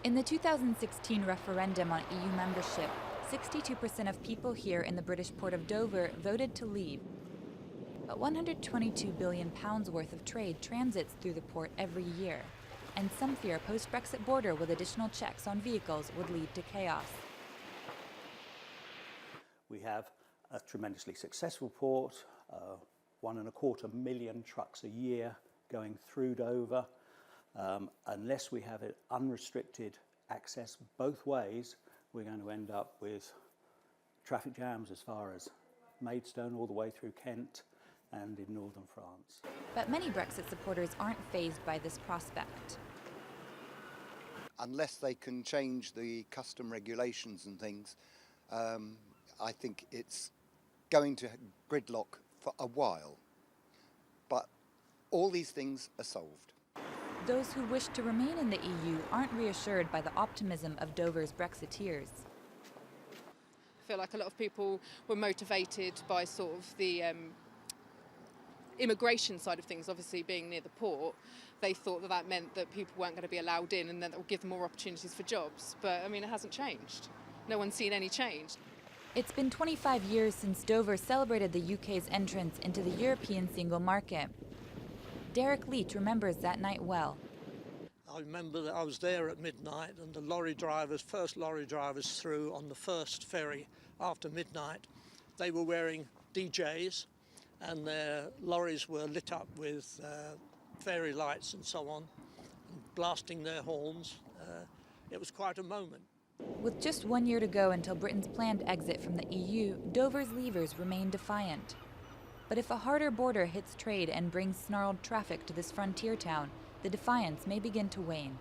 In the 2016 referendum on EU membership, 62% of people here in the British port of Dover voted to leave. But £122 billion worth of trade transits through the port every year, and some fear a post-Brexit border with additional checks on vehicles would lead to chaos. We have a tremendously successful port, 1.25 million trucks a year going through Dover. Unless we have unrestricted access both ways, we're going to end up with traffic jams as far as Maidstone all the way through Kent and in northern France. But many Brexit supporters aren't fazed by this prospect. Unless they can change the custom regulations and things, I think it's going to gridlock for a while. But all these things are solved. Those who wish to remain in the EU aren't reassured by the optimism of Dover's Brexiteers. I feel like a lot of people were motivated by sort of the immigration side of things, obviously being near the port. They thought that that meant that people weren't going to be allowed in and then that would give them more opportunities for jobs. But, I mean, it hasn't changed. No one's seen any change. It's been 25 years since Dover celebrated the UK's entrance into the European single market. Derek Leach remembers that night well. I remember that I was there at midnight and the first lorry drivers through on the first ferry after midnight. They were wearing DJs and their lorries were lit up with fairy lights and so on, and blasting their horns. It was quite a moment. With just 1 year to go until Britain's planned exit from the EU, Dover's leavers remain defiant. But if a harder border hits trade and brings snarled traffic to this frontier town, the defiance may begin to wane.